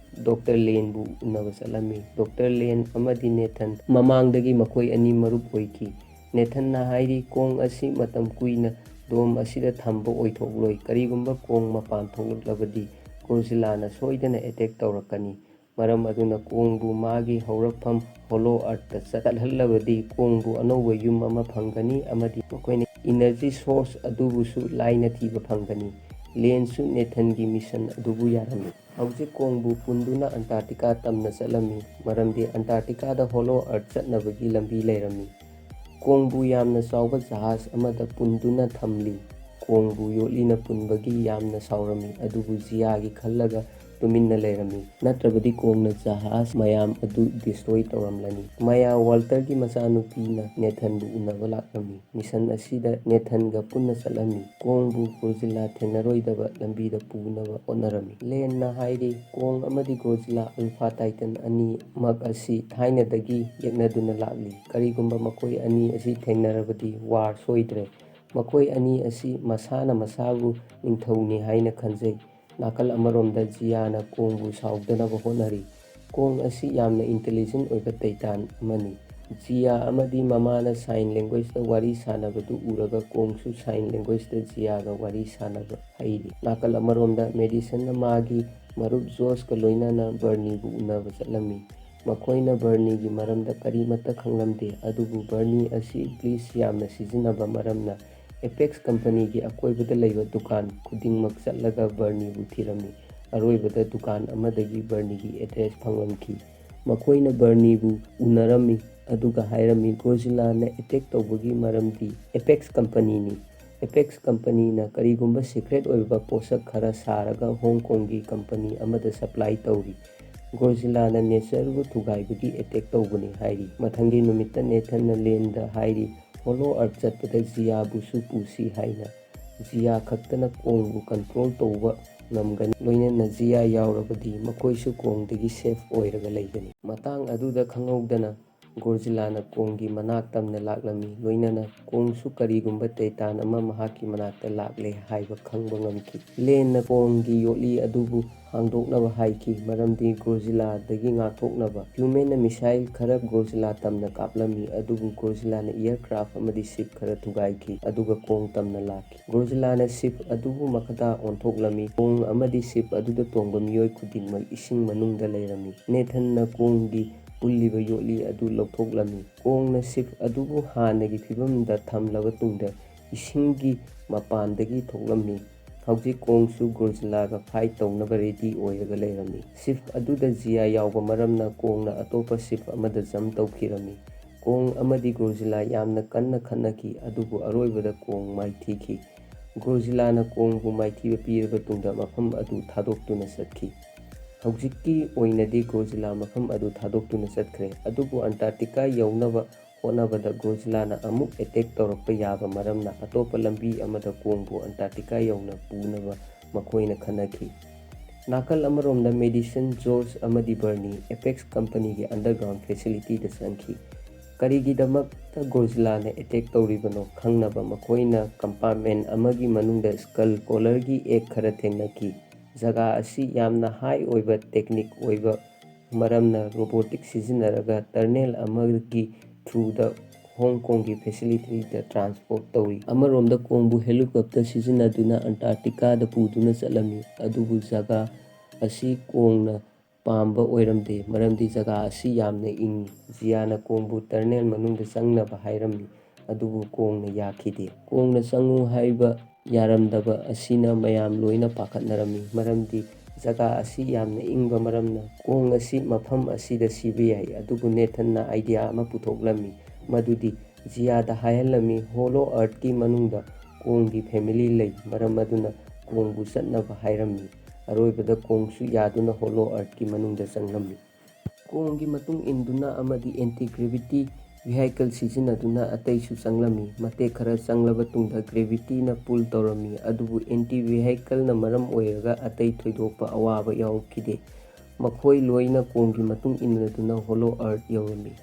ꯗꯣꯛꯇꯔ ꯂꯦꯟꯕꯨ ꯎꯅꯕ ꯆꯠꯂꯝꯃꯤ꯫ ꯗꯣꯛꯇꯔ ꯂꯦꯟ ꯑꯃꯗꯤ ꯅꯦꯊꯟ ꯃꯃꯥꯡꯗꯒꯤ ꯃꯈꯣꯏ ꯑꯅꯤ ꯃꯔꯨꯞ ꯑꯣꯏꯈꯤ꯫ ꯅꯦꯊꯟꯅ ꯍꯥꯏꯔꯤ ꯀꯣꯡ ꯑꯁꯤ ꯃꯇꯝ ꯀꯨꯏꯅ ꯗꯣꯝ ꯑꯁꯤꯗ ꯊꯝꯕ ꯑꯣꯏꯊꯣꯛꯂꯣꯏ꯫ ꯀꯔꯤꯒꯨꯝꯕ ꯀꯣꯡ ꯃꯄꯥꯟ ꯊꯣꯛꯂꯛꯂꯕꯗꯤ ꯒꯣdzꯤꯂꯥꯅ ꯁꯣꯏꯗꯅ ꯑꯦꯇꯦꯛ ꯇꯧꯔꯛꯀꯅꯤ꯫ ꯃꯔꯝ ꯑꯗꯨꯅ ꯀꯣꯡꯕꯨ ꯃꯥꯒꯤ ꯍꯧꯔꯛꯐꯝ ꯍꯣꯂꯣ ꯑꯔꯊꯇ ꯆꯠꯍꯜꯂꯕꯗꯤ ꯀꯣꯡꯕꯨ ꯑꯅꯧꯕ ꯌꯨꯝ ꯑꯃ ꯐꯪꯒꯅꯤ ꯑꯃꯗꯤ ꯃꯈꯣꯏꯅ ꯏꯅꯔꯖꯤ ꯁꯣꯔꯁ ꯑꯗꯨꯕꯨꯁꯨ ꯂꯥꯏꯅ ꯊꯤꯕ ꯐꯪꯒꯅꯤ꯫ ꯂꯦꯟꯁꯨ ꯅꯦꯊꯟꯒꯤ ꯃꯤꯁꯟ ꯑꯗꯨꯕꯨ ꯌꯥꯔꯝꯃꯤ꯫ ꯍꯧꯖꯤꯛ ꯀꯣꯡꯕꯨ ꯄꯨꯟꯗꯨꯅ ꯑꯟꯇꯥꯔꯀꯇꯤꯀꯥ ꯇꯝꯅ ꯆꯠꯂꯝꯃꯤ, ꯃꯔꯝꯗꯤ ꯑꯟꯇꯥꯔꯀꯇꯤꯀꯥꯗ ꯍꯣꯂꯣ ꯑꯔꯊ ꯆꯠꯅꯕꯒꯤ ꯂꯝꯕꯤ ꯂꯩꯔꯝꯃꯤ꯫ ꯀꯣꯡꯕꯨ ꯌꯥꯝꯅ ꯆꯥꯎꯕ ꯖꯍꯥꯖ ꯑꯃꯗ ꯄꯨꯟꯗꯨꯅ ꯊꯝꯂꯤ꯫ ꯀꯣꯡꯕꯨ ꯌꯣꯠꯂꯤꯅ ꯄꯨꯟꯕꯒꯤ ꯌꯥꯝꯅ ꯁꯥꯎꯔꯝꯃꯤ, ꯑꯗꯨꯕꯨ ꯖꯤꯌꯥꯒꯤ ꯈꯜꯂꯒ ꯇꯨꯃꯤꯟꯅ ꯂꯩꯔꯝꯃꯤ꯫ ꯅꯠꯇ꯭ꯔꯕꯗꯤ ꯀꯣꯡꯅ ꯖꯍꯥꯖ ꯃꯌꯥꯝ ꯑꯗꯨ ꯗꯤꯁꯇ꯭ꯔꯣꯏ ꯇꯧꯔꯝꯂꯅꯤ꯫ ꯃꯌꯥ ꯋꯥꯜꯇꯔꯒꯤ ꯃꯆꯥꯅꯨꯄꯤꯅ ꯅꯦꯊꯟꯕꯨ ꯎꯅꯕ ꯂꯥꯛꯂꯝꯃꯤ꯫ ꯃꯤꯁꯟ ꯑꯁꯤꯗ ꯅꯦꯊꯟꯒ ꯄꯨꯟꯅ ꯆꯠꯂꯝꯃꯤ꯫ ꯀꯣꯡꯕꯨ ꯒꯣdzꯤꯂꯥ ꯊꯦꯡꯅꯔꯣꯏꯗꯕ ꯂꯝꯕꯤꯗ ꯄꯨꯅꯕ ꯍꯣꯠꯅꯔꯝꯃꯤ꯫ ꯂꯦꯟꯅ ꯍꯥꯏꯔꯤ ꯀꯣꯡ ꯑꯃꯗꯤ ꯒꯣdzꯤꯂꯥ ꯑꯜꯐꯥ ꯇꯥꯏꯇꯟ ꯑꯅꯤꯃꯛ ꯑꯁꯤ ꯊꯥꯏꯅꯗꯒꯤ ꯌꯦꯛꯅꯗꯨꯅ ꯂꯥꯛꯂꯤ꯫ ꯀꯔꯤꯒꯨꯝꯕ ꯃꯈꯣꯏ ꯑꯅꯤ ꯑꯁꯤ ꯊꯦꯡꯅꯔꯕꯗꯤ ꯋꯥꯔ ꯁꯣꯏꯗ꯭ꯔꯦ꯫ ꯃꯈꯣꯏ ꯑꯅꯤ ꯑꯁꯤ ꯃꯁꯥꯅ ꯃꯁꯥꯕꯨ ꯅꯤꯡꯊꯧꯅꯤ ꯍꯥꯏꯅ ꯈꯟꯖꯩ꯫ ꯅꯥꯀꯜ ꯑꯃꯔꯣꯝꯗ ꯖꯤꯌꯥꯅ ꯀꯣꯡꯕꯨ ꯁꯥꯎꯗꯅꯕ ꯍꯣꯠꯅꯔꯤ꯫ ꯀꯣꯡ ꯑꯁꯤ ꯌꯥꯝꯅ ꯏꯟꯇꯦꯂꯤꯖꯦꯟꯠ ꯑꯣꯏꯕ ꯇꯥꯏꯇꯥꯟ ꯑꯃꯅꯤ꯫ ꯖꯤꯌꯥ ꯑꯃꯗꯤ ꯃꯃꯥꯅ ꯁꯥꯏꯟ ꯂꯦꯡꯒ꯭ꯋꯦꯖꯇ ꯋꯥꯔꯤ ꯁꯥꯅꯕꯗꯨ ꯎꯔꯒ ꯀꯣꯡꯁꯨ ꯁꯥꯏꯟ ꯂꯦꯡꯒ꯭ꯋꯦꯖꯇ ꯖꯤꯌꯥꯒ ꯋꯥꯔꯤ ꯁꯥꯅꯕ ꯍꯩꯔꯤ꯫ ꯅꯥꯀꯜ ꯑꯃꯔꯣꯝꯗ ꯃꯦꯗꯤꯁꯟꯅ ꯃꯥꯒꯤ ꯃꯔꯨꯞ ꯖꯣꯁꯀ ꯂꯣꯏꯅꯅ ꯕꯔꯅꯤꯕꯨ ꯎꯅꯕ ꯆꯠꯂꯝꯃꯤ꯫ ꯃꯈꯣꯏꯅ ꯕꯔꯅꯤꯒꯤ ꯃꯔꯝꯗ ꯀꯔꯤꯃꯠꯇ ꯈꯪꯂꯝꯗꯦ, ꯑꯗꯨꯕꯨ ꯕꯔꯅꯤ ꯑꯁꯤ ꯕ꯭ꯂꯤꯆ ꯌꯥꯝꯅ ꯁꯤꯖꯤꯟꯅꯕ ꯃꯔꯝꯅ ꯑꯦꯄꯦꯛꯁ ꯀꯝꯄꯅꯤꯒꯤ ꯑꯀꯣꯏꯕꯗ ꯂꯩꯕ ꯗꯨꯀꯥꯟ ꯈꯨꯗꯤꯡꯃꯛ ꯆꯠꯂꯒ ꯕꯔꯅꯤꯕꯨ ꯊꯤꯔꯝꯃꯤ꯫ ꯑꯔꯣꯏꯕꯗ ꯗꯨꯀꯥꯟ ꯑꯃꯗꯒꯤ ꯕꯔꯅꯤꯒꯤ ꯑꯦꯗ꯭ꯔꯦꯁ ꯐꯪꯂꯝꯈꯤ꯫ ꯃꯈꯣꯏꯅ ꯕꯔꯅꯤꯕꯨ ꯎꯅꯔꯝꯃꯤ ꯑꯗꯨꯒ ꯍꯥꯏꯔꯝꯃꯤ ꯒꯣdzꯤꯂꯥꯅ ꯑꯦꯇꯦꯛ ꯇꯧꯕꯒꯤ ꯃꯔꯝꯗꯤ ꯑꯦꯄꯦꯛꯁ ꯀꯝꯄꯅꯤꯅꯤ꯫ ꯑꯦꯄꯦꯛꯁ ꯀꯝꯄꯅꯤꯅ ꯀꯔꯤꯒꯨꯝꯕ ꯁꯤꯀ꯭ꯔꯦꯠ ꯑꯣꯏꯕ ꯄꯣꯠꯁꯛ ꯈꯔ ꯁꯥꯔꯒ ꯍꯣꯡ ꯀꯣꯡꯒꯤ ꯀꯝꯄꯅꯤ ꯑꯃꯗ ꯁꯞꯄ꯭ꯂꯥꯏ ꯇꯧꯔꯤ꯫ ꯒꯣdzꯤꯂꯥꯅ ꯅꯦꯆꯔꯕꯨ ꯊꯨꯒꯥꯏꯕꯒꯤ ꯑꯦꯇꯦꯛ ꯇꯧꯕꯅꯤ ꯍꯥꯏꯔꯤ꯫ ꯃꯊꯪꯒꯤ ꯅꯨꯃꯤꯠꯇ ꯅꯦꯊꯟꯅ ꯂꯦꯟꯗ ꯍꯥꯏꯔꯤ ꯍꯣꯂꯣ ꯑꯔꯊ ꯆꯠꯄꯗ ꯖꯤꯌꯥꯕꯨꯁꯨ ꯄꯨꯁꯤ ꯍꯥꯏꯅ꯫ ꯖꯤꯌꯥ ꯈꯛꯇꯅ ꯀꯣꯡꯕꯨ ꯀꯟꯇ꯭ꯔꯣꯜ ꯇꯧꯕ ꯉꯝꯒꯅꯤ, ꯂꯣꯏꯅꯅ ꯖꯤꯌꯥ ꯌꯥꯎꯔꯕꯗꯤ ꯃꯈꯣꯏꯁꯨ ꯀꯣꯡꯗꯒꯤ ꯁꯦꯐ ꯑꯣꯏꯔꯒ ꯂꯩꯒꯅꯤ꯫ ꯃꯇꯥꯡ ꯑꯗꯨꯗ ꯈꯪꯍꯧꯗꯅ ꯒꯣdzꯤꯂꯥꯅ ꯀꯣꯡꯒꯤ ꯃꯅꯥꯛ ꯇꯝꯅ ꯂꯥꯛꯂꯝꯃꯤ꯫ ꯂꯣꯏꯅꯅ ꯀꯣꯡꯁꯨ ꯀꯔꯤꯒꯨꯝꯕ ꯇꯥꯏꯇꯥꯟ ꯑꯃ ꯃꯍꯥꯛꯀꯤ ꯃꯅꯥꯛꯇ ꯂꯥꯛꯂꯦ ꯍꯥꯏꯕ ꯈꯪꯕ ꯉꯝꯈꯤ꯫ ꯂꯦꯟꯅ ꯀꯣꯡꯒꯤ ꯌꯣꯠꯂꯤ ꯑꯗꯨꯕꯨ ꯍꯥꯡꯗꯣꯛꯅꯕ ꯍꯥꯏꯈꯤ, ꯃꯔꯝꯗꯤ ꯒꯣdzꯤꯂꯥꯗꯒꯤ ꯉꯥꯛꯊꯣꯛꯅꯕ꯫ ꯍ꯭ꯌꯨꯃꯦꯟꯅ ꯃꯤꯁꯥꯏꯜ ꯈꯔ ꯒꯣdzꯤꯂꯥ ꯇꯝꯅ ꯀꯥꯞꯂꯝꯃꯤ, ꯑꯗꯨꯕꯨ ꯒꯣdzꯤꯂꯥꯅ ꯏꯌꯔꯀ꯭ꯔꯥꯐ ꯑꯃꯗꯤ ꯁꯤꯞ ꯈꯔ ꯊꯨꯒꯥꯏꯈꯤ, ꯑꯗꯨꯒ ꯀꯣꯡ ꯇꯝꯅ ꯂꯥꯛꯈꯤ꯫ ꯒꯣdzꯤꯂꯥꯅ ꯁꯤꯞ ꯑꯗꯨꯕꯨ ꯃꯈꯥꯗ ꯑꯣꯟꯊꯣꯛꯂꯝꯃꯤ꯫ ꯀꯣꯡ ꯑꯃꯗꯤ ꯁꯤꯞ ꯑꯗꯨꯗ ꯇꯣꯡꯕ ꯃꯤꯑꯣꯏ ꯈꯨꯗꯤꯡꯃꯛ ꯏꯁꯤꯡ ꯃꯅꯨꯡꯗ ꯂꯩꯔꯝꯃꯤ꯫ ꯅꯦꯊꯟꯅ ꯀꯣꯡꯒꯤ ꯄꯨꯜꯂꯤꯕ ꯌꯣꯠꯂꯤ ꯑꯗꯨ ꯂꯧꯊꯣꯛꯂꯝꯃꯤ꯫ ꯀꯣꯡꯅ ꯁꯤꯞ ꯑꯗꯨꯕꯨ ꯍꯥꯟꯅꯒꯤ ꯐꯤꯚꯝꯗ ꯊꯝꯂꯕ ꯇꯨꯡꯗ ꯏꯁꯤꯡꯒꯤ ꯃꯄꯥꯟꯗꯒꯤ ꯊꯣꯛꯂꯝꯃꯤ꯫ ꯍꯧꯖꯤꯛ ꯀꯣꯡꯁꯨ ꯒꯣdzꯤꯂꯥꯒ ꯐꯥꯏꯠ ꯇꯧꯅꯕ ꯔꯦꯗꯤ ꯑꯣꯏꯔꯒ ꯂꯩꯔꯝꯃꯤ꯫ ꯁꯤꯞ ꯑꯗꯨꯗ ꯖꯤꯌꯥ ꯌꯥꯎꯕ ꯃꯔꯝꯅ ꯀꯣꯡꯅ ꯑꯇꯣꯞꯄ ꯁꯤꯞ ꯑꯃꯗ ꯖꯝꯞ ꯇꯧꯈꯤꯔꯝꯃꯤ꯫ ꯀꯣꯡ ꯑꯃꯗꯤ ꯒꯣdzꯤꯂꯥ ꯌꯥꯝꯅ ꯀꯟꯅ ꯈꯠꯅꯈꯤ, ꯑꯗꯨꯕꯨ ꯑꯔꯣꯏꯕꯗ ꯀꯣꯡ ꯃꯥꯏꯊꯤꯈꯤ꯫ ꯒꯣdzꯤꯂꯥꯅ ꯀꯣꯡꯕꯨ ꯃꯥꯏꯊꯤꯕ ꯄꯤꯔꯕ ꯇꯨꯡꯗ ꯃꯐꯝ ꯑꯗꯨ ꯊꯥꯗꯣꯛꯇꯨꯅ ꯆꯠꯈꯤ꯫ ꯍꯧꯖꯤꯛꯀꯤ ꯑꯣꯏꯅꯗꯤ ꯒꯣdzꯤꯂꯥ ꯃꯐꯝ ꯑꯗꯨ ꯊꯥꯗꯣꯛꯇꯨꯅ ꯆꯠꯈ꯭ꯔꯦ, ꯑꯗꯨꯕꯨ ꯑꯟꯇꯥꯔꯀꯇꯤꯀꯥ ꯌꯧꯅꯕ ꯍꯣꯠꯅꯕꯗ ꯒꯣdzꯤꯂꯥꯅ ꯑꯃꯨꯛ ꯑꯦꯇꯦꯛ ꯇꯧꯔꯛꯄ ꯌꯥꯕ ꯃꯔꯝꯅ ꯑꯇꯣꯞꯄ ꯂꯝꯕꯤ ꯑꯃꯗ ꯀꯣꯡꯕꯨ ꯑꯟꯇꯥꯔꯀꯇꯤꯀꯥ ꯌꯧꯅ ꯄꯨꯅꯕ ꯃꯈꯣꯏꯅ ꯈꯟꯅꯈꯤ꯫ ꯅꯥꯀꯜ ꯑꯃꯔꯣꯝꯗ ꯃꯦꯗꯤꯁꯟ, ꯖꯣꯔꯖ ꯑꯃꯗꯤ ꯕꯔꯅꯤ ꯑꯦꯄꯦꯛꯁ ꯀꯝꯄꯅꯤꯒꯤ ꯑꯟꯗꯔꯒ꯭ꯔꯥꯎꯟ ꯐꯦꯁꯤꯂꯤꯇꯤꯗ ꯆꯪꯈꯤ꯫ ꯀꯔꯤꯒꯤꯗꯃꯛꯇ ꯒꯣdzꯤꯂꯥꯅ ꯑꯦꯇꯦꯛ ꯇꯧꯔꯤꯕꯅꯣ ꯈꯪꯅꯕ ꯃꯈꯣꯏꯅ ꯀꯝꯄꯥꯔꯠꯃꯦꯟꯠ ꯑꯃꯒꯤ ꯃꯅꯨꯡꯗ ꯁ꯭ꯀꯜ ꯀꯣꯂꯔꯒꯤ ꯑꯦꯒ ꯈꯔ ꯊꯦꯡꯅꯈꯤ꯫ ꯖꯒꯥ ꯑꯁꯤ ꯌꯥꯝꯅ ꯍꯥꯏ ꯑꯣꯏꯕ ꯇꯦꯛꯅꯤꯛ ꯑꯣꯏꯕ ꯃꯔꯝꯅ ꯔꯣꯕꯣꯇꯤꯛꯁ ꯁꯤꯖꯤꯟꯅꯔꯒ ꯇꯅꯦꯜ ꯑꯃꯒꯤ ꯊ꯭ꯔꯨꯗ ꯍꯣꯡ ꯀꯣꯡꯒꯤ ꯐꯦꯁꯤꯂꯤꯇꯤꯗ ꯇ꯭ꯔꯥꯟꯁꯄꯣꯔꯠ ꯇꯧꯔꯤ꯫ ꯑꯃꯔꯣꯝꯗ ꯀꯣꯡꯕꯨ ꯍꯦꯂꯤꯀꯣꯞꯇꯔ ꯁꯤꯖꯤꯟꯅꯗꯨꯅ ꯑꯟꯇꯥꯔꯀꯇꯤꯀꯥꯗ ꯄꯨꯗꯨꯅ ꯆꯠꯂꯝꯃꯤ꯫ ꯑꯗꯨꯕꯨ ꯖꯒꯥ ꯑꯁꯤ ꯀꯣꯡꯅ ꯄꯥꯝꯕ ꯑꯣꯏꯔꯝꯗꯦ, ꯃꯔꯝꯗꯤ ꯖꯒꯥ ꯑꯁꯤ ꯌꯥꯝꯅ ꯏꯪꯉꯤ꯫ ꯖꯤꯌꯥꯅ ꯀꯣꯡꯕꯨ ꯇꯅꯦꯜ ꯃꯅꯨꯡꯗ ꯆꯪꯅꯕ ꯍꯥꯏꯔꯝꯃꯤ, ꯑꯗꯨꯕꯨ ꯀꯣꯡꯅ ꯌꯥꯈꯤꯗꯦ꯫ ꯀꯣꯡꯅ ꯆꯪꯉꯨ ꯍꯥꯏꯕ ꯌꯥꯔꯝꯗꯕ ꯑꯁꯤꯅ ꯃꯌꯥꯝ ꯂꯣꯏꯅ ꯄꯥꯈꯠꯅꯔꯝꯃꯤ, ꯃꯔꯝꯗꯤ ꯖꯒꯥ ꯑꯁꯤ ꯌꯥꯝꯅ ꯏꯪꯕ ꯃꯔꯝꯅ ꯀꯣꯡ ꯑꯁꯤ ꯃꯐꯝ ꯑꯁꯤꯗ ꯁꯤꯕ ꯌꯥꯏ꯫ ꯑꯗꯨꯕꯨ ꯅꯦꯊꯟꯅ ꯑꯥꯏꯗꯤꯌꯥ ꯑꯃ ꯄꯨꯊꯣꯛꯂꯝꯃꯤ, ꯃꯗꯨꯗꯤ ꯖꯤꯌꯥꯗ ꯍꯥꯏꯍꯜꯂꯝꯃꯤ ꯍꯣꯂꯣ ꯑꯔꯊꯀꯤ ꯃꯅꯨꯡꯗ ꯀꯣꯡꯒꯤ ꯐꯦꯃꯤꯂꯤ ꯂꯩ, ꯃꯔꯝ ꯑꯗꯨꯅ ꯀꯣꯡꯕꯨ ꯆꯠꯅꯕ ꯍꯥꯏꯔꯝꯃꯤ꯫ ꯑꯔꯣꯏꯕꯗ ꯀꯣꯡꯁꯨ ꯌꯥꯗꯨꯅ ꯍꯣꯂꯣ ꯑꯔꯊꯀꯤ ꯃꯅꯨꯡꯗ ꯆꯪꯂꯝꯃꯤ꯫ ꯀꯣꯡꯒꯤ ꯃꯇꯨꯡ ꯏꯟꯗꯨꯅ ꯑꯃꯗꯤ ꯑꯦꯟꯇꯤ-ꯒ꯭ꯔꯦꯚꯤꯇꯤ ꯚꯤꯍꯥꯏꯀꯜ ꯁꯤꯖꯤꯟꯅꯗꯨꯅ ꯑꯇꯩꯁꯨ ꯆꯪꯂꯝꯃꯤ꯫ ꯃꯇꯦꯛ ꯈꯔ ꯆꯪꯂꯕ ꯇꯨꯡꯗ ꯒ꯭ꯔꯦꯚꯤꯇꯤꯅ ꯄꯨꯜ ꯇꯧꯔꯝꯃꯤ, ꯑꯗꯨꯕꯨ ꯑꯦꯟꯇꯤ-ꯚꯤꯍꯥꯏꯀꯜꯅ ꯃꯔꯝ ꯑꯣꯏꯔꯒ ꯑꯇꯩ ꯊꯣꯏꯗꯣꯛꯄ ꯑꯋꯥꯕ ꯌꯥꯎꯈꯤꯗꯦ꯫ ꯃꯈꯣꯏ ꯂꯣꯏꯅ ꯀꯣꯡꯒꯤ ꯃꯇꯨꯡ ꯏꯟꯅꯗꯨꯅ ꯍꯣꯂꯣ ꯑꯔꯊ ꯌꯧꯔꯝꯃꯤ꯫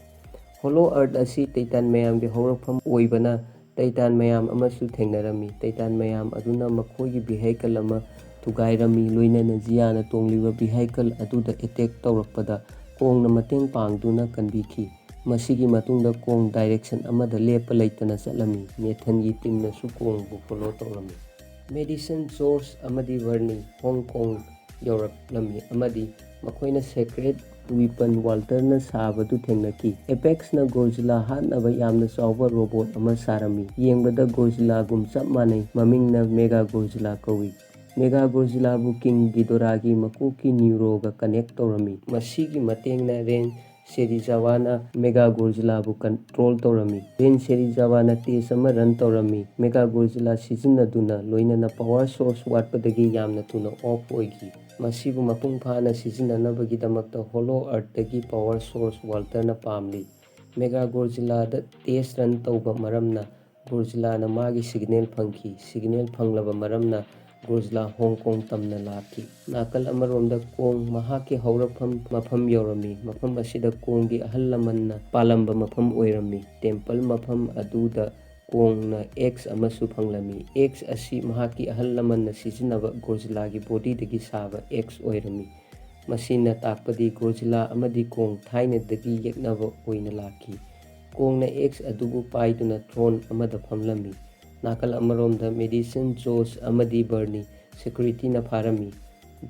ꯍꯣꯂꯣ ꯑꯔꯊ ꯑꯁꯤ ꯇꯩꯇꯥꯟ ꯃꯌꯥꯝꯒꯤ ꯍꯧꯔꯛꯐꯝ ꯑꯣꯏꯕꯅ ꯇꯩꯇꯥꯟ ꯃꯌꯥꯝ ꯑꯃꯁꯨ ꯊꯦꯡꯅꯔꯝꯃꯤ꯫ ꯇꯩꯇꯥꯟ ꯃꯌꯥꯝ ꯑꯗꯨꯅ ꯃꯈꯣꯏꯒꯤ ꯚꯤꯍꯥꯏꯀꯜ ꯑꯃ ꯊꯨꯒꯥꯏꯔꯝꯃꯤ, ꯂꯣꯏꯅꯅ ꯖꯤꯌꯥꯅ ꯇꯣꯡꯂꯤꯕ ꯚꯤꯍꯥꯏꯀꯜ ꯑꯗꯨꯗ ꯑꯦꯇꯦꯛ ꯇꯧꯔꯛꯄꯗ ꯀꯣꯡꯅ ꯃꯇꯦꯡ ꯄꯥꯡꯗꯨꯅ ꯀꯟꯕꯤꯈꯤ꯫ ꯃꯁꯤꯒꯤ ꯃꯇꯨꯡꯗ ꯀꯣꯡ ꯗꯥꯏꯔꯦꯛꯁꯟ ꯑꯃꯗ ꯂꯦꯞꯄ ꯂꯩꯇꯅ ꯆꯠꯂꯝꯃꯤ꯫ ꯅꯦꯊꯟꯒꯤ ꯇꯤꯝꯅꯁꯨ ꯀꯣꯡꯕꯨ ꯐꯣꯂꯣ ꯇꯧꯔꯝꯃꯤ꯫ ꯃꯦꯗꯤꯁꯟ, ꯖꯣꯔꯖ ꯑꯃꯗꯤ ꯕꯔꯅꯤ ꯍꯣꯡ ꯀꯣꯡ ꯌꯧꯔꯛꯂꯝꯃꯤ ꯑꯃꯗꯤ ꯃꯈꯣꯏꯅ ꯁꯦꯀ꯭ꯔꯦꯠ ꯋꯤꯄꯟ ꯋꯥꯜꯇꯔꯅ ꯁꯥꯕꯗꯨ ꯊꯦꯡꯅꯈꯤ꯫ ꯑꯦꯄꯦꯛꯁꯅ ꯒꯣdzilla ꯍꯥꯠꯅꯕ ꯌꯥꯝꯅ ꯆꯥꯎꯕ ꯔꯣꯕꯣꯠ ꯑꯃ ꯁꯥꯔꯝꯃꯤ꯫ ꯌꯦꯡꯕꯗ ꯒꯣdzillꯥꯒꯨꯝ ꯆꯞ ꯃꯥꯟꯅꯩ, ꯃꯃꯤꯡꯅ ꯃꯦꯒꯥꯒꯣdzilla ꯀꯧꯏ꯫ ꯃꯦꯒꯥꯒꯣdzꯤꯜꯂꯥꯕꯨ ꯀꯤꯡ ꯒꯤꯗꯣꯔꯥꯒꯤ ꯃꯀꯣꯛꯀꯤ ꯅ꯭ꯌꯨꯔꯣꯒ ꯀꯅꯦꯛ ꯇꯧꯔꯝꯃꯤ꯫ ꯃꯁꯤꯒꯤ ꯃꯇꯦꯡꯅ ꯔꯦꯟ ꯁꯦꯔꯤꯖꯥꯋꯥꯅ ꯃꯦꯒꯥꯒꯣdzꯤꯜꯂꯥꯕꯨ ꯀꯟꯇ꯭ꯔꯣꯜ ꯇꯧꯔꯝꯃꯤ꯫ ꯔꯦꯟ ꯁꯦꯔꯤꯖꯥꯋꯥꯅ ꯇꯦꯁ ꯑꯃ ꯔꯟ ꯇꯧꯔꯝꯃꯤ, ꯃꯦꯒꯥꯒꯣdzꯤꯜꯂꯥ ꯁꯤꯖꯤꯟꯅꯗꯨꯅ, ꯂꯣꯏꯅꯅ ꯄꯥꯋꯔ ꯁꯣꯔꯁ ꯋꯥꯠꯄꯗꯒꯤ ꯌꯥꯝꯅ ꯊꯨꯅ ꯑꯣꯐ ꯑꯣꯏꯈꯤ꯫ ꯃꯁꯤꯕꯨ ꯃꯄꯨꯡ ꯐꯥꯅ ꯁꯤꯖꯤꯟꯅꯅꯕꯒꯤꯗꯃꯛꯇ ꯍꯣꯂꯣ ꯑꯔꯊꯇꯒꯤ ꯄꯥꯋꯔ ꯁꯣꯔꯁ ꯋꯥꯜꯇꯔꯅ ꯄꯥꯝꯂꯤ꯫ ꯃꯦꯒꯥꯒꯣdzꯤꯜꯂꯥꯗ ꯇꯦꯁ ꯔꯟ ꯇꯧꯕ ꯃꯔꯝꯅ ꯒꯣdzꯤꯜꯂꯥꯅ ꯃꯥꯒꯤ ꯁꯤꯒꯅꯦꯜ ꯐꯪꯈꯤ꯫ ꯁꯤꯒꯅꯦꯜ ꯐꯪꯂꯕ ꯃꯔꯝꯅ ꯒꯣdzꯤꯜꯂꯥ ꯍꯣꯡ ꯀꯣꯡ ꯇꯝꯅ ꯂꯥꯛꯈꯤ꯫ ꯅꯥꯀꯜ ꯑꯃꯔꯣꯝꯗ ꯀꯣꯡ ꯃꯍꯥꯛꯀꯤ ꯍꯧꯔꯛꯐꯝ ꯃꯐꯝ ꯌꯧꯔꯝꯃꯤ꯫ ꯃꯐꯝ ꯑꯁꯤꯗ ꯀꯣꯡꯒꯤ ꯑꯍꯜ ꯂꯃꯟꯅ ꯄꯥꯜꯂꯝꯕ ꯃꯐꯝ ꯑꯣꯏꯔꯝꯃꯤ꯫ ꯇꯦꯝꯄꯜ ꯃꯐꯝ ꯑꯗꯨꯗ ꯀꯣꯡꯅ ꯑꯦꯛꯁ ꯑꯃꯁꯨ ꯐꯪꯂꯝꯃꯤ꯫ ꯑꯦꯛꯁ ꯑꯁꯤ ꯃꯍꯥꯛꯀꯤ ꯑꯍꯜ ꯂꯃꯟꯅ ꯁꯤꯖꯤꯟꯅꯕ ꯒꯣdzꯤꯜꯂꯥꯒꯤ ꯕꯣꯗꯤꯗꯒꯤ ꯁꯥꯕ ꯑꯦꯛꯁ ꯑꯣꯏꯔꯝꯃꯤ꯫ ꯃꯁꯤꯅ ꯇꯥꯛꯄꯗꯤ ꯒꯣdzꯤꯜꯂꯥ ꯑꯃꯗꯤ ꯀꯣꯡ ꯊꯥꯏꯅꯗꯒꯤ ꯌꯦꯛꯅꯕ ꯑꯣꯏꯅ ꯂꯥꯛꯈꯤ꯫ ꯀꯣꯡꯅ ꯑꯦꯛꯁ ꯑꯗꯨꯕꯨ ꯄꯥꯏꯗꯨꯅ ꯊ꯭ꯔꯣꯟ ꯑꯃꯗ ꯐꯝꯂꯝꯃꯤ꯫ ꯅꯥꯀꯜ ꯑꯃꯔꯣꯝꯗ ꯃꯦꯗꯤꯁꯟ, ꯖꯣꯔꯖ ꯑꯃꯗꯤ ꯕꯔꯅꯤ ꯁꯦꯀ꯭ꯌꯨꯔꯤꯇꯤꯅ ꯐꯥꯔꯝꯃꯤ꯫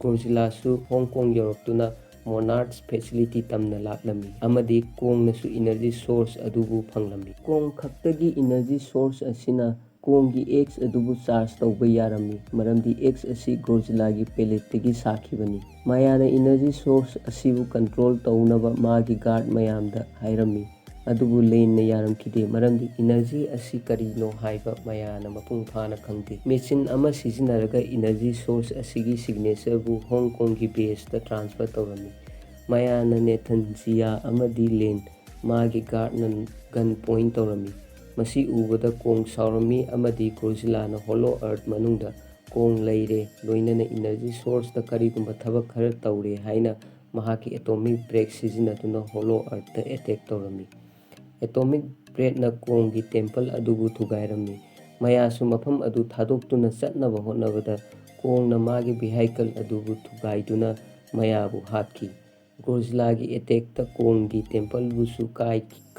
ꯒꯣdzꯤꯜꯂꯥꯁꯨ ꯍꯣꯡ ꯀꯣꯡ ꯌꯧꯔꯛꯇꯨꯅ ꯃꯣꯅꯥꯔꯆ ꯐꯦꯁꯤꯂꯤꯇꯤ ꯇꯝꯅ ꯂꯥꯛꯂꯝꯃꯤ ꯑꯃꯗꯤ ꯀꯣꯡꯅꯁꯨ ꯏꯅꯔꯖꯤ ꯁꯣꯔꯁ ꯑꯗꯨꯕꯨ ꯐꯪꯂꯝꯃꯤ꯫ ꯀꯣꯡ ꯈꯛꯇꯒꯤ ꯏꯅꯔꯖꯤ ꯁꯣꯔꯁ ꯑꯁꯤꯅ ꯀꯣꯡꯒꯤ ꯑꯦꯛꯁ ꯑꯗꯨꯕꯨ ꯆꯥꯔꯖ ꯇꯧꯕ ꯌꯥꯔꯝꯃꯤ, ꯃꯔꯝꯗꯤ ꯑꯦꯛꯁ ꯑꯁꯤ ꯒꯣdzꯤꯜꯂꯥꯒꯤ ꯄꯦꯂꯦꯠꯇꯒꯤ ꯁꯥꯈꯤꯕꯅꯤ꯫ ꯃꯌꯥꯅ ꯏꯅꯔꯖꯤ ꯁꯣꯔꯁ ꯑꯁꯤꯕꯨ ꯀꯟꯇ꯭ꯔꯣꯜ ꯇꯧꯅꯕ ꯃꯥꯒꯤ ꯒꯥꯔꯗ ꯃꯌꯥꯝꯗ ꯍꯥꯏꯔꯝꯃꯤ, ꯑꯗꯨꯕꯨ ꯂꯦꯟꯅ ꯌꯥꯔꯝꯈꯤꯗꯦ, ꯃꯔꯝꯗꯤ ꯏꯅꯔꯖꯤ ꯑꯁꯤ ꯀꯔꯤꯅꯣ ꯍꯥꯏꯕ ꯃꯌꯥꯅ ꯃꯄꯨꯡ ꯐꯥꯅ ꯈꯪꯗꯦ꯫ ꯃꯦꯆꯤꯟ ꯑꯃ ꯁꯤꯖꯤꯟꯅꯔꯒ ꯏꯅꯔꯖꯤ ꯁꯣꯔꯁ ꯑꯁꯤꯒꯤ ꯁꯤꯒꯅꯦꯆꯔꯕꯨ ꯍꯣꯡ ꯀꯣꯡꯒꯤ ꯕꯦꯖꯗ ꯇ꯭ꯔꯥꯟꯁꯐꯔ ꯇꯧꯔꯝꯃꯤ꯫ ꯃꯌꯥꯅ ꯅꯦꯊꯟ, ꯖꯤꯌꯥ ꯑꯃꯗꯤ ꯂꯦꯟ, ꯃꯥꯒꯤ ꯒꯥꯔꯗꯅ ꯒꯟ ꯄꯣꯏꯟꯠ ꯇꯧꯔꯝꯃꯤ꯫ ꯃꯁꯤ ꯎꯕꯗ ꯀꯣꯡ ꯁꯥꯎꯔꯝꯃꯤ ꯑꯃꯗꯤ ꯒꯣdzꯤꯜꯂꯥꯅ ꯍꯣꯂꯣ ꯑꯔꯊ ꯃꯅꯨꯡꯗ ꯀꯣꯡ ꯂꯩꯔꯦ, ꯂꯣꯏꯅꯅ ꯏꯅꯔꯖꯤ ꯁꯣꯔꯁꯇ ꯀꯔꯤꯒꯨꯝꯕ ꯊꯕꯛ ꯈꯔ ꯇꯧꯔꯦ ꯍꯥꯏꯅ ꯃꯍꯥꯛꯀꯤ ꯑꯦꯇꯣꯃꯤꯛ ꯕ꯭ꯔꯦꯊ ꯁꯤꯖꯤꯟꯅꯗꯨꯅ ꯍꯣꯂꯣ ꯑꯔꯊꯇ ꯑꯦꯇꯦꯛ ꯇꯧꯔꯝꯃꯤ꯫ ꯑꯦꯇꯣꯃꯤꯛ ꯕ꯭ꯔꯦꯊꯅ ꯀꯣꯡꯒꯤ ꯇꯦꯝꯄꯜ ꯑꯗꯨꯕꯨ ꯊꯨꯒꯥꯏꯔꯝꯃꯤ꯫ ꯃꯌꯥꯁꯨ ꯃꯐꯝ ꯑꯗꯨ ꯊꯥꯗꯣꯛꯇꯨꯅ ꯆꯠꯅꯕ ꯍꯣꯠꯅꯕꯗ ꯀꯣꯡꯅ ꯃꯥꯒꯤ ꯚꯤꯍꯥꯏꯀꯜ ꯑꯗꯨꯕꯨ ꯊꯨꯒꯥꯏꯗꯨꯅ ꯃꯌꯥꯕꯨ ꯍꯥꯠꯈꯤ꯫ ꯒꯣdzꯤꯜꯂꯥꯒꯤ ꯑꯦꯇꯦꯛꯇ ꯀꯣꯡꯒꯤ ꯇꯦꯝꯄꯜꯕꯨꯁꯨ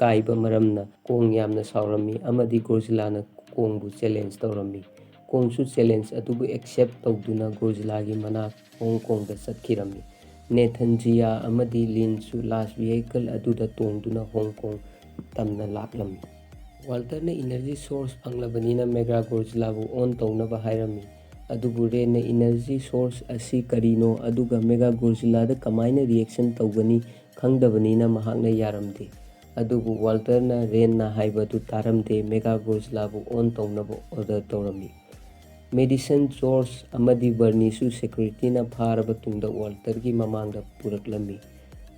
ꯀꯥꯏꯕ ꯃꯔꯝꯅ ꯀꯣꯡ ꯌꯥꯝꯅ ꯁꯥꯎꯔꯝꯃꯤ ꯑꯃꯗꯤ ꯒꯣdzꯤꯜꯂꯥꯅ ꯀꯣꯡꯕꯨ ꯆꯦꯂꯦꯟꯖ ꯇꯧꯔꯝꯃꯤ꯫ ꯀꯣꯡꯁꯨ ꯆꯦꯂꯦꯟꯖ ꯑꯗꯨꯕꯨ ꯑꯦꯛꯁꯦꯞ ꯇꯧꯗꯨꯅ ꯒꯣdzꯤꯜꯂꯥꯒꯤ ꯃꯅꯥꯛ ꯍꯣꯡ ꯀꯣꯡꯗ ꯆꯠꯈꯤꯔꯝꯃꯤ꯫ ꯅꯦꯊꯟ, ꯖꯤꯌꯥ ꯑꯃꯗꯤ ꯂꯤꯟꯁꯨ ꯂꯥꯁ ꯚꯤꯍꯥꯏꯀꯜ ꯑꯗꯨꯗ ꯇꯣꯡꯗꯨꯅ ꯍꯣꯡ ꯀꯣꯡ ꯇꯝꯅ ꯂꯥꯛꯂꯝꯃꯤ꯫ ꯋꯥꯜꯇꯔꯅ ꯏꯅꯔꯖꯤ ꯁꯣꯔꯁ ꯐꯪꯂꯕꯅꯤꯅ ꯃꯦꯒꯥꯒꯣdzꯤꯜꯂꯥꯕꯨ ꯑꯣꯟ ꯇꯧꯅꯕ ꯍꯥꯏꯔꯝꯃꯤ, ꯑꯗꯨꯕꯨ ꯔꯦꯟꯅ ꯏꯅꯔꯖꯤ ꯁꯣꯔꯁ ꯑꯁꯤ ꯀꯔꯤꯅꯣ ꯑꯗꯨꯒ ꯃꯦꯒꯥꯒꯣdzꯤꯜꯂꯥꯗ ꯀꯃꯥꯏꯅ ꯔꯤꯑꯦꯛꯁꯟ ꯇꯧꯒꯅꯤ ꯈꯪꯗꯕꯅꯤꯅ ꯃꯍꯥꯛꯅ ꯌꯥꯔꯝꯗꯦ꯫ ꯑꯗꯨꯕꯨ ꯋꯥꯜꯇꯔꯅ ꯔꯦꯟꯅ ꯍꯥꯏꯕꯗꯨ ꯇꯥꯔꯝꯗꯦ, ꯃꯦꯒꯥꯒꯣdzꯤꯜꯂꯥꯕꯨ ꯑꯣꯟ ꯇꯧꯅꯕ ꯑꯣꯔꯗꯔ ꯇꯧꯔꯝꯃꯤ꯫ ꯃꯦꯗꯤꯁꯟ, ꯖꯣꯔꯖ ꯑꯃꯗꯤ ꯕꯔꯅꯤꯁꯨ ꯁꯦꯀ꯭ꯌꯨꯔꯤꯇꯤꯅ ꯐꯥꯔꯕ ꯇꯨꯡꯗ ꯋꯥꯜꯇꯔꯒꯤ ꯃꯃꯥꯡꯗ ꯄꯨꯔꯛꯂꯝꯃꯤ꯫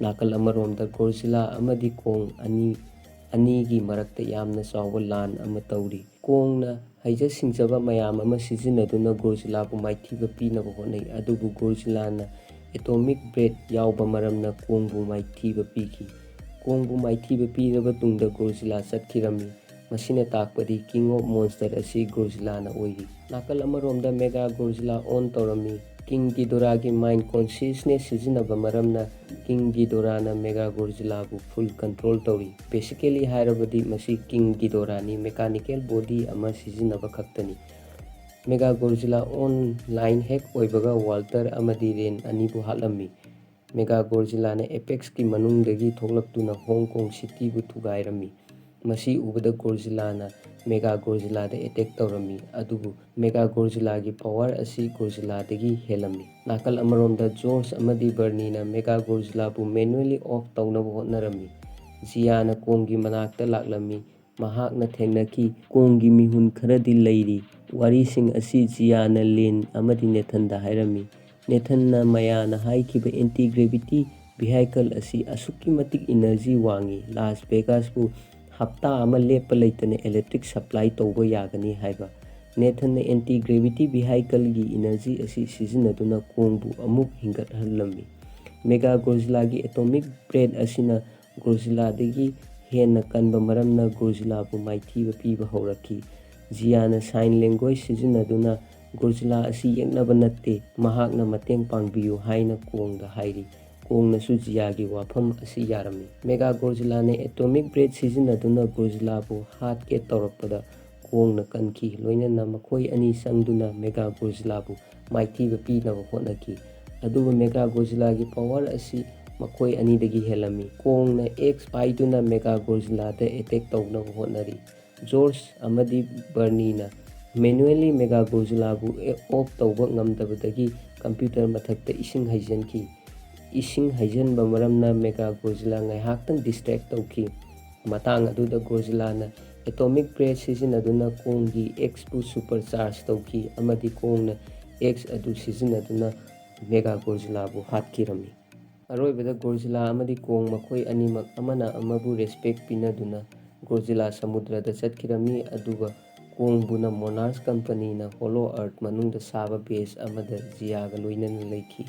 ꯅꯥꯀꯜ ꯑꯃꯔꯣꯝꯗ ꯒꯣdzꯤꯜꯂꯥ ꯑꯃꯗꯤ ꯀꯣꯡ ꯑꯅꯤꯒꯤ ꯃꯔꯛꯇ ꯌꯥꯝꯅ ꯆꯥꯎꯕ ꯂꯥꯟ ꯑꯃ ꯇꯧꯔꯤ꯫ ꯀꯣꯡꯅ ꯍꯩꯖ-ꯁꯤꯡꯖꯕ ꯃꯌꯥꯝ ꯑꯃ ꯁꯤꯖꯤꯟꯅꯗꯨꯅ ꯒꯣdzꯤꯜꯂꯥꯕꯨ ꯃꯥꯏꯊꯤꯕ ꯄꯤꯅꯕ ꯍꯣꯠꯅꯩ, ꯑꯗꯨꯕꯨ ꯒꯣdzꯤꯜꯂꯥꯅ ꯑꯦꯇꯣꯃꯤꯛ ꯕ꯭ꯔꯦꯊ ꯌꯥꯎꯕ ꯃꯔꯝꯅ ꯀꯣꯡꯕꯨ ꯃꯥꯏꯊꯤꯕ ꯄꯤꯈꯤ꯫ ꯀꯣꯡꯕꯨ ꯃꯥꯏꯊꯤꯕ ꯄꯤꯔꯕ ꯇꯨꯡꯗ ꯒꯣdzꯤꯜꯂꯥ ꯆꯠꯈꯤꯔꯝꯃꯤ꯫ ꯃꯁꯤꯅ ꯇꯥꯛꯄꯗꯤ ꯀꯤꯡ ꯑꯣꯐ ꯃꯣꯟꯁꯇꯔ ꯑꯁꯤ ꯒꯣdzꯤꯜꯂꯥꯅ ꯑꯣꯏꯔꯤ꯫ ꯅꯥꯀꯜ ꯑꯃꯔꯣꯝꯗ ꯃꯦꯒꯥꯒꯣdzꯤꯜꯂꯥ ꯑꯣꯟ ꯇꯧꯔꯝꯃꯤ꯫ ꯀꯤꯡ ꯒꯤꯗꯣꯔꯥꯒꯤ ꯃꯥꯏꯟꯗ ꯀꯣꯟꯁꯤꯌꯁꯅꯦꯁ ꯁꯤꯖꯤꯟꯅꯕ ꯃꯔꯝꯅ ꯀꯤꯡ ꯒꯤꯗꯣꯔꯥꯅ ꯃꯦꯒꯥꯒꯣdzꯤꯜꯂꯥꯕꯨ ꯐꯨꯜ ꯀꯟꯇ꯭ꯔꯣꯜ ꯇꯧꯔꯤ꯫ ꯕꯦꯁꯤꯀꯦꯂꯤ ꯍꯥꯏꯔꯕꯗꯤ ꯃꯁꯤ ꯀꯤꯡ ꯒꯤꯗꯣꯔꯥꯅꯤ, ꯃꯦꯀꯥꯅꯤꯀꯦꯜ ꯕꯣꯗꯤ ꯑꯃ ꯁꯤꯖꯤꯟꯅꯕ ꯈꯛꯇꯅꯤ꯫ ꯃꯦꯒꯥꯒꯣdzꯤꯜꯂꯥ ꯑꯣꯟꯂꯥꯏꯟ ꯍꯦꯛ ꯑꯣꯏꯕꯒ ꯋꯥꯜꯇꯔ ꯑꯃꯗꯤ ꯔꯦꯟ ꯑꯅꯤꯕꯨ ꯍꯥꯠꯂꯝꯃꯤ꯫ ꯃꯦꯒꯥꯒꯣdzꯤꯜꯂꯥꯅ ꯑꯦꯄꯦꯛꯁꯀꯤ ꯃꯅꯨꯡꯗꯒꯤ ꯊꯣꯛꯂꯛꯇꯨꯅ ꯍꯣꯡ ꯀꯣꯡ ꯁꯤꯇꯤꯕꯨ ꯊꯨꯒꯥꯏꯔꯝꯃꯤ꯫ ꯃꯁꯤ ꯎꯕꯗ ꯒꯣdzꯤꯜꯂꯥꯅ ꯃꯦꯒꯥꯒꯣdzꯤꯜꯂꯥꯗ ꯑꯦꯇꯦꯛ ꯇꯧꯔꯝꯃꯤ, ꯑꯗꯨꯕꯨ ꯃꯦꯒꯥꯒꯣdzꯤꯜꯂꯥꯒꯤ ꯄꯥꯋꯔ ꯑꯁꯤ ꯒꯣdzꯤꯜꯂꯥꯗꯒꯤ ꯍꯦꯜꯂꯝꯃꯤ꯫ ꯅꯥꯀꯜ ꯑꯃꯔꯣꯝꯗ ꯖꯣꯔꯖ ꯑꯃꯗꯤ ꯕꯔꯅꯤꯅ ꯃꯦꯒꯥꯒꯣdzꯤꯜꯂꯥꯕꯨ ꯃꯦꯅꯨꯑꯦꯜꯂꯤ ꯑꯣꯐ ꯇꯧꯅꯕ ꯍꯣꯠꯅꯔꯝꯃꯤ꯫ ꯖꯤꯌꯥꯅ ꯀꯣꯡꯒꯤ ꯃꯅꯥꯛꯇ ꯂꯥꯛꯂꯝꯃꯤ, ꯃꯍꯥꯛꯅ ꯊꯦꯡꯅꯈꯤ꯫ ꯀꯣꯡꯒꯤ ꯃꯤꯍꯨꯟ ꯈꯔꯗꯤ ꯂꯩꯔꯤ꯫ ꯋꯥꯔꯤꯁꯤꯡ ꯑꯁꯤ ꯖꯤꯌꯥꯅ ꯂꯤꯟ ꯑꯃꯗꯤ ꯅꯦꯊꯟꯗ ꯍꯥꯏꯔꯝꯃꯤ꯫ ꯅꯦꯊꯟꯅ ꯃꯌꯥꯅ ꯍꯥꯏꯈꯤꯕ ꯑꯦꯟꯇꯤ-ꯒ꯭ꯔꯦꯚꯤꯇꯤ ꯚꯤꯍꯥꯏꯀꯜ ꯑꯁꯤ ꯑꯁꯨꯛꯀꯤ ꯃꯇꯤꯛ ꯏꯅꯔꯖꯤ ꯋꯥꯡꯏ, ꯂꯥꯁ ꯚꯦꯒꯥꯁꯄꯨ ꯍꯞꯇꯥ ꯑꯃ ꯂꯦꯞꯄ ꯂꯩꯇꯅ ꯏꯂꯦꯛꯇ꯭ꯔꯤꯛ ꯁꯄ꯭ꯂꯥꯏ ꯇꯧꯕ ꯌꯥꯒꯅꯤ ꯍꯥꯏꯕ꯫ ꯅꯦꯊꯟꯅ ꯑꯦꯟꯇꯤ-ꯒ꯭ꯔꯦꯚꯤꯇꯤ ꯚꯤꯍꯥꯏꯀꯜꯒꯤ ꯏꯅꯔꯖꯤ ꯑꯁꯤ ꯁꯤꯖꯤꯟꯅꯗꯨꯅ ꯀꯣꯡꯕꯨ ꯑꯃꯨꯛ ꯍꯤꯡꯒꯠꯍꯜꯂꯝꯃꯤ꯫ ꯃꯦꯒꯥ ꯒꯣdzꯤꯂꯥꯒꯤ ꯑꯦꯇꯣꯃꯤꯛ ꯕ꯭ꯔꯦꯊ ꯑꯁꯤꯅ ꯒꯣdzꯤꯂꯥꯗꯒꯤ ꯍꯦꯟꯅ ꯀꯟꯕ ꯃꯔꯝꯅ ꯒꯣdzꯤꯂꯥꯕꯨ ꯃꯥꯏꯊꯤꯕ ꯄꯤꯕ ꯍꯧꯔꯛꯈꯤ꯫ ꯖꯤꯌꯥꯅ ꯁꯥꯏꯟ ꯂꯦꯡꯒ꯭ꯋꯦꯖ ꯁꯤꯖꯤꯟꯅꯗꯨꯅ ꯒꯣdzꯤꯂꯥ ꯑꯁꯤ ꯌꯦꯛꯅꯕ ꯅꯠꯇꯦ, ꯃꯍꯥꯛꯅ ꯃꯇꯦꯡ ꯄꯥꯡꯕꯤꯌꯨ ꯍꯥꯏꯅ ꯀꯣꯡꯗ ꯍꯥꯏꯔꯤ꯫ ꯀꯣꯡꯅꯁꯨ ꯖꯤꯌꯥꯒꯤ ꯋꯥꯐꯝ ꯑꯁꯤ ꯌꯥꯔꯝꯃꯤ꯫ ꯃꯦꯒꯥ ꯒꯣdzꯤꯂꯥꯅ ꯑꯦꯇꯣꯃꯤꯛ ꯕ꯭ꯔꯦꯊ ꯁꯤꯖꯤꯟꯅꯗꯨꯅ ꯒꯣdzꯤꯂꯥꯕꯨ ꯍꯥꯠꯀꯦ ꯇꯧꯔꯛꯄꯗ ꯀꯣꯡꯅ ꯀꯟꯈꯤ, ꯂꯣꯏꯅꯅ ꯃꯈꯣꯏ ꯑꯅꯤ ꯆꯪꯗꯨꯅ ꯃꯦꯒꯥ ꯒꯣdzꯤꯂꯥꯕꯨ ꯃꯥꯏꯊꯤꯕ ꯄꯤꯅꯕ ꯍꯣꯠꯅꯈꯤ꯫ ꯑꯗꯨꯕꯨ ꯃꯦꯒꯥ ꯒꯣdzꯤꯂꯥꯒꯤ ꯄꯋꯥꯔ ꯑꯁꯤ ꯃꯈꯣꯏ ꯑꯅꯤꯗꯒꯤ ꯍꯦꯜꯂꯝꯃꯤ꯫ ꯀꯣꯡꯅ ꯑꯦꯛꯁ ꯄꯥꯏꯗꯨꯅ ꯃꯦꯒꯥ ꯒꯣdzꯤꯂꯥꯗ ꯑꯦꯇꯦꯛ ꯇꯧꯅꯕ ꯍꯣꯠꯅꯔꯤ꯫ ꯖꯣꯔꯖ ꯑꯃꯗꯤ ꯕꯔꯅꯤꯅ ꯃꯦꯅꯨꯑꯦꯜꯂꯤ ꯃꯦꯒꯥ ꯒꯣdzꯤꯂꯥꯕꯨ ꯑꯣꯐ ꯇꯧꯕ ꯉꯝꯗꯕꯗꯒꯤ ꯀꯝꯄ꯭ꯌꯨꯇꯔ ꯃꯊꯛꯇ ꯏꯁꯤꯡ ꯍꯩꯖꯤꯟꯈꯤ꯫ ꯏꯁꯤꯡ ꯍꯩꯖꯤꯟꯕ ꯃꯔꯝꯅ ꯃꯦꯒꯥ ꯒꯣdzꯤꯂꯥ ꯉꯥꯏꯍꯥꯛꯇꯪ ꯗꯤꯁꯇ꯭ꯔꯦꯛ ꯇꯧꯈꯤ꯫ ꯃꯇꯥꯡ ꯑꯗꯨꯗ ꯒꯣdzꯤꯂꯥꯅ ꯑꯦꯇꯣꯃꯤꯛ ꯕ꯭ꯔꯦꯊ ꯁꯤꯖꯤꯟꯅꯗꯨꯅ ꯀꯣꯡꯒꯤ ꯑꯦꯛꯁꯄꯨ ꯁꯨꯄꯔ ꯆꯥꯔꯖ ꯇꯧꯈꯤ ꯑꯃꯗꯤ ꯀꯣꯡꯅ ꯑꯦꯛꯁ ꯑꯗꯨ ꯁꯤꯖꯤꯟꯅꯗꯨꯅ ꯃꯦꯒꯥ ꯒꯣdzꯤꯂꯥꯕꯨ ꯍꯥꯠꯈꯤꯔꯝꯃꯤ꯫ ꯑꯔꯣꯏꯕꯗ ꯒꯣdzꯤꯂꯥ ꯑꯃꯗꯤ ꯀꯣꯡ ꯃꯈꯣꯏ ꯑꯅꯤꯃꯛ ꯑꯃꯅ ꯑꯃꯕꯨ ꯔꯦꯁꯄꯦꯛ ꯄꯤꯅꯗꯨꯅ ꯒꯣdzꯤꯂꯥ ꯁꯃꯨꯗ꯭ꯔꯗ ꯆꯠꯈꯤꯔꯝꯃꯤ, ꯑꯗꯨꯒ ꯀꯣꯡꯕꯨꯅ ꯃꯣꯅꯥꯔꯆ ꯀꯝꯄꯦꯅꯤꯅ ꯍꯣꯂꯣ ꯑꯔꯊ ꯃꯅꯨꯡꯗ ꯁꯥꯕ ꯕꯦꯖ ꯑꯃꯗ ꯖꯤꯌꯥꯒ ꯂꯣꯏꯅꯅ ꯂꯩꯈꯤ꯫